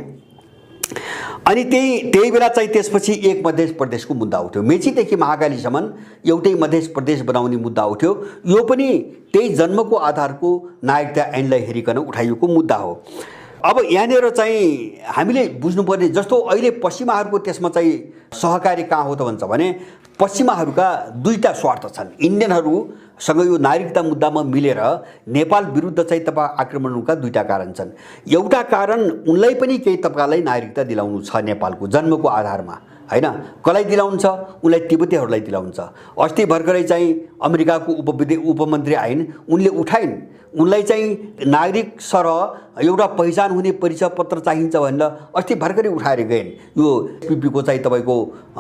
अनि त्यही बेला चाहिँ त्यसपछि एक मध्य प्रदेशको मुद्दा उठ्यो। मेचीदेखि महाकालीसम्म एउटै मध्य प्रदेश बनाउने मुद्दा उठ्यो। यो पनि त्यही जन्मको आधारको नागरिकता ऐनलाई हेरिकन उठाइएको मुद्दा हो। अब यहाँनिर चाहिँ हामीले बुझ्नुपर्ने, जस्तो अहिले पश्चिमाहरूको त्यसमा चाहिँ सहकारी कहाँ हो त भन्छ भने पश्चिमाहरूका दुईटा स्वार्थ छन्। इन्डियनहरूसँग यो नागरिकता मुद्दामा मिलेर नेपाल विरुद्ध चाहिँ तपाईँ आक्रमणका दुईटा कारण छन्। एउटा कारण उनलाई पनि केही तबकालाई नागरिकता दिलाउनु छ नेपालको जन्मको आधारमा, हैन? कसलाई दिलाउँछ? उनलाई तिब्बतीहरूलाई दिलाउँछ। अस्ति भर्खरै चाहिँ अमेरिकाको उपमन्त्री आइन्, उनले उठाइन्, उनलाई चाहिँ नागरिक सरह एउटा पहिचान हुने परिचय पत्र चाहिन्छ भनेर अस्ति भर्खरै उठाएर गइन्। यो पिपीको चाहिँ तपाईँको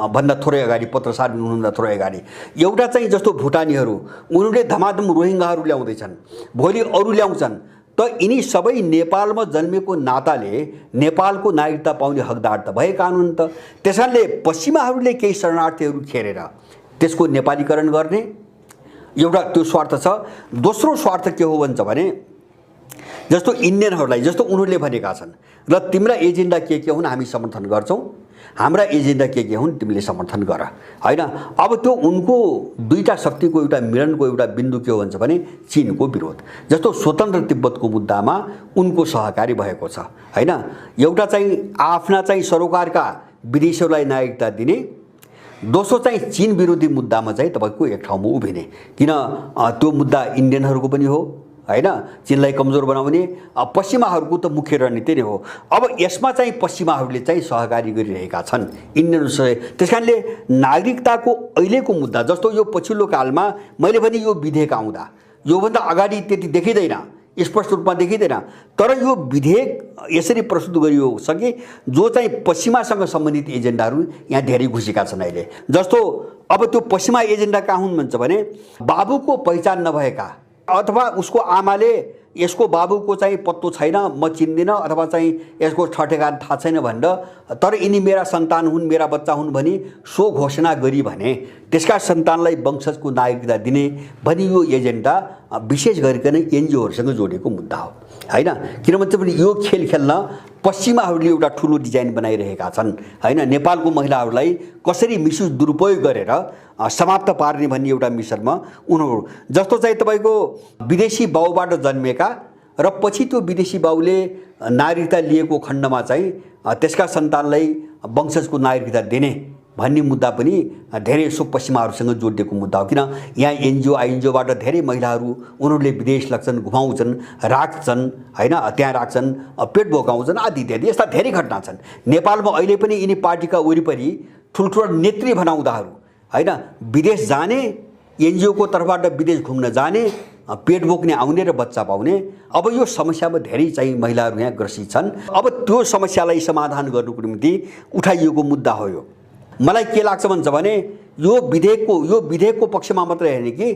भन्दा थोरै अगाडि, पत्र सार्वजनिक हुनुभन्दा थोरै अगाडि एउटा चाहिँ जस्तो भुटानीहरू उनीहरूले धमाधम रोहिङ्गाहरू ल्याउँदैछन्, भोलि अरू ल्याउँछन्। त यिनी सबै नेपालमा जन्मेको नाताले नेपालको नागरिकता पाउने हकदार त भएका हुन् त। त्यसैले पश्चिमाहरूले केही शरणार्थीहरू खेरेर त्यसको नेपालीकरण गर्ने एउटा त्यो स्वार्थ छ। दोस्रो स्वार्थ के हो भन्छ भने जस्तो इन्डियनहरूलाई, जस्तो उनीहरूले भनेका छन् र तिम्रा एजेन्डा के हुन् हामी समर्थन गर्छौँ, हाम्रा एजेन्डा के हुन् तिमीले समर्थन गर, हैन? अब त्यो उनको दुईटा शक्तिको एउटा मिलनको एउटा बिन्दु के हो भन्छ भने चीनको विरोध। जस्तो स्वतन्त्र तिब्बतको मुद्दामा उनको सहकारी भएको छ, हैन? एउटा चाहिँ आफ्ना चाहिँ सरोकारका विदेशीहरूलाई नागरिकता दिने, दोस्रो चाहिँ चीन विरोधी मुद्दामा चाहिँ तपाईँको एक ठाउँमा उभिने। किन त्यो मुद्दा इन्डियनहरूको पनि हो, हैन? चीनलाई कमजोर बनाउने पश्चिमाहरूको त मुख्य रणनीति नै हो। अब यसमा चाहिँ पश्चिमाहरूले चाहिँ सहकारी गरिरहेका छन् इन्डियनहरूले। त्यसकारणले नागरिकताको अहिलेको मुद्दा, जस्तो यो पछिल्लो कालमा मैले भने यो विधेयक आउँदा योभन्दा अगाडि त्यति देखिँदैन, स्पष्ट रूपमा देखिँदैन, तर यो विधेयक यसरी प्रस्तुत गरियो कि जो चाहिँ पश्चिमासँग सम्बन्धित एजेन्डाहरू यहाँ धेरै घुसेका छन् अहिले। जस्तो अब त्यो पश्चिमा एजेन्डा कहाँ हुन् भन्छ भने बाबुको पहिचान नभएका अथवा उसको आमाले यसको बाबुको चाहिँ पत्तो छैन, म चिन्दिनँ, अथवा चाहिँ यसको ठटेगान थाहा छैन भनेर, तर यिनी मेरा सन्तान हुन्, मेरा बच्चा हुन् भनी सो घोषणा गरी भने त्यसका सन्तानलाई वंशजको नागरिकता दिने भनी यो एजेन्डा विशेष गरिकन एनजिओहरूसँग जोडिएको मुद्दा हो, हैन? किनभने यो खेल खेल्न पश्चिमाहरूले एउटा ठुलो डिजाइन बनाइरहेका छन्, हैन? नेपालको महिलाहरूलाई कसरी मिसयुज दुरुपयोग गरेर समाप्त पार्ने भन्ने एउटा मिसनमा उनीहरू, जस्तो चाहिँ तपाईँको विदेशी बाउबाट जन्मेका र पछि त्यो विदेशी बाउले नागरिकता लिएको खण्डमा चाहिँ त्यसका सन्तानलाई वंशजको नागरिकता दिने भन्ने मुद्दा पनि धेरै सो पश्चिमाहरूसँग जोडिएको मुद्दा हो। किन यहाँ एनजिओ आइएनजिओबाट धेरै महिलाहरू उनीहरूले विदेश लग्छन्, घुमाउँछन्, राख्छन्, हैन? त्यहाँ राख्छन्, पेट भोकाउँछन् आदि इत्यादि, यस्ता धेरै घटना छन् नेपालमा। अहिले पनि यिनी पार्टीका वरिपरि ठुल्ठुला नेत्री बनाउँदाहरू, हैन? विदेश जाने, एनजिओको तर्फबाट विदेश घुम्न जाने, पेट बोक्ने आउने र बच्चा पाउने। अब यो समस्यामा धेरै चाहिँ महिलाहरू यहाँ ग्रसित छन्। अब त्यो समस्यालाई समाधान गर्नुको निम्ति उठाइएको मुद्दा हो यो। मलाई के लाग्छ भन्छ भने यो विधेयकको पक्षमा मात्रै हैन कि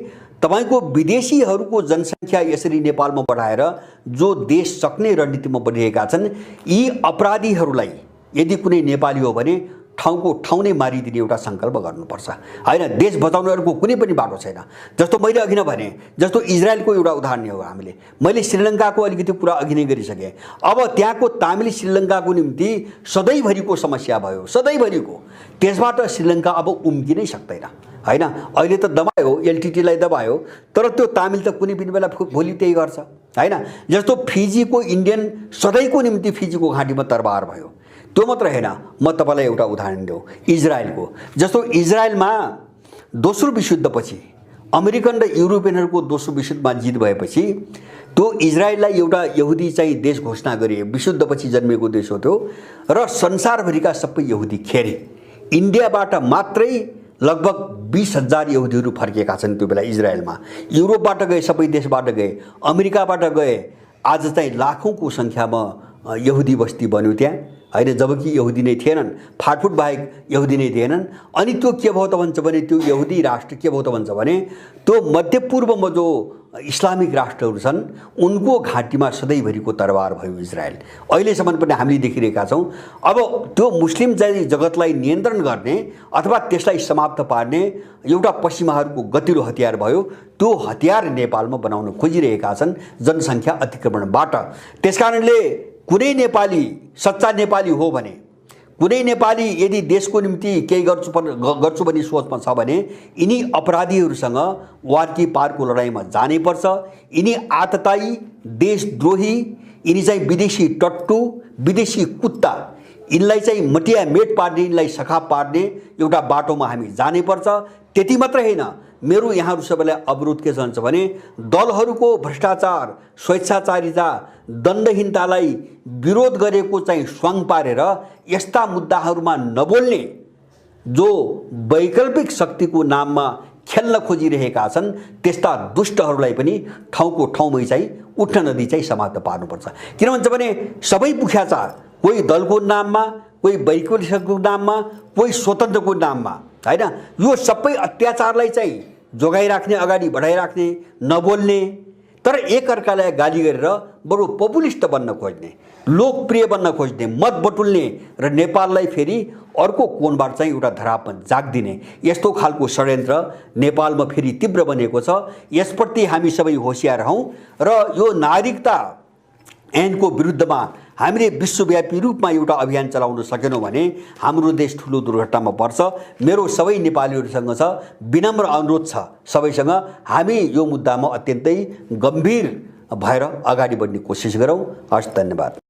तपाईको विदेशीहरूको जनसङ्ख्या यसरी नेपालमा बढाएर जो देश सक्ने रणनीतिमा बढिरहेका छन्, यी अपराधीहरूलाई यदि कुनै नेपाली हो भने ठाउँको ठाउँ नै मारिदिने एउटा सङ्कल्प गर्नुपर्छ, हैन? देश बचाउनेहरूको कुनै पनि बाटो छैन। जस्तो मैले अघि नै भने, जस्तो इजरायलको एउटा उदाहरण हो हामीले, मैले श्रीलङ्काको अलिकति कुरा अघि नै गरिसकेँ। अब त्यहाँको तामिल श्रीलङ्काको निम्ति सधैँभरिको समस्या भयो, सधैँभरिको। त्यसबाट श्रीलङ्का अब उम्किनै सक्दैन, हैन? अहिले त दबायो, एलटिटीलाई दबायो, तर त्यो तामिल त कुनै पनि बेला भोलि त्यही गर्छ, हैन? जस्तो फिजीको इन्डियन सधैँको निम्ति फिजीको घाँटीमा तरबार भयो। त्यो मात्र हैन, म तपाईलाई एउटा उदाहरण दिउँ इजरायलको। जस्तो इजरायलमा दोस्रो विश्वयुद्धपछि अमेरिकन र युरोपियनहरूको दोस्रो विश्वयुद्धमा जित भएपछि त्यो इजरायललाई एउटा यहुदी चाहिँ देश घोषणा गरे। विश्वयुद्धपछि जन्मेको देश हो त्यो, र संसारभरिका सबै यहुदी खेरे। इन्डियाबाट मात्रै लगभग 20,000 यहुदीहरू फर्केका छन् त्यो बेला इजरायलमा। युरोपबाट गए, सबै देशबाट गए, अमेरिकाबाट गए। आज चाहिँ लाखौँको सङ्ख्यामा यहुदी बस्ती बन्यो त्यहाँ, हैन? जबकि यहुदी नै थिएनन्, फाटफुट बाहेक यहुदी नै थिएनन्। अनि त्यो के भयो त भन्छ भने त्यो यहुदी राष्ट्र के भयो त भन्छ भने त्यो मध्यपूर्वमा जो इस्लामिक राष्ट्रहरू छन् उनको घाँटीमा सधैँभरिको तरबार भयो इजरायल। अहिलेसम्म पनि हामीले देखिरहेका छौँ। अब त्यो मुस्लिम जगतलाई नियन्त्रण गर्ने अथवा त्यसलाई समाप्त पार्ने एउटा पश्चिमाहरूको गतिलो हतियार भयो। त्यो हतियार नेपालमा बनाउन खोजिरहेका छन् जनसङ्ख्या अतिक्रमणबाट। त्यसकारणले कुनै नेपाली सच्चा नेपाली हो भने कुनै नेपाली यदि देशको निम्ति केही गर्छु भन्ने सोचमा छ भने यिनी अपराधीहरूसँग वार कि पारको लडाइँमा जानै पर्छ। यिनी आततायी देशद्रोही, यिनी चाहिँ विदेशी टट्टु, विदेशी कुत्ता, यिनलाई चाहिँ मटिया मेट पार्ने, यिनलाई सखा पार्ने एउटा बाटोमा हामी जानै पर्छ। त्यति मात्रै होइन, मेरो यहाँहरू सबैलाई अवरोध के जान्छ भने दलहरूको भ्रष्टाचार, स्वेच्छाचारिता, दण्डहीनतालाई विरोध गरेको चाहिँ स्वाङ पारेर यस्ता मुद्दाहरूमा नबोल्ने जो वैकल्पिक शक्तिको नाममा खेल्न खोजिरहेका छन् त्यस्ता दुष्टहरूलाई पनि ठाउँको ठाउँमै चाहिँ उठ्न नदी चाहिँ समाप्त पार्नुपर्छ। किन भन्छ भने सबै पुख्याचार कोही दलको नाममा, कोही वैकल्पिक शक्तिको नाममा, कोही स्वतन्त्रको नाममा, हैन, यो सबै अत्याचारलाई चाहिँ जोगाइराख्ने, अगाडि बढाइराख्ने, नबोल्ने, तर एकअर्कालाई गाली गरेर बरु पपुलिस्ट बन्न खोज्ने, लोकप्रिय बन्न खोज्ने, मत बटुल्ने र नेपाललाई फेरि अर्को कोणबाट चाहिँ एउटा धरापमा जाग्दिने यस्तो खालको षड्यन्त्र नेपालमा फेरि तीव्र बनेको छ। यसप्रति हामी सबै होशियार हौं र यो नागरिकता ऐनको विरुद्धमा हामीले विश्वव्यापी रूपमा एउटा अभियान चलाउन सकेनौं भने हाम्रो देश ठूलो दुर्घटनामा पर्छ। मेरो सबै नेपालीहरुसँग छ विनम्र अनुरोध छ सबैसँग, हामी यो मुद्दामा अत्यन्तै गम्भीर भएर अगाडि बढ्ने कोसिस गरौं। हस्, धन्यवाद।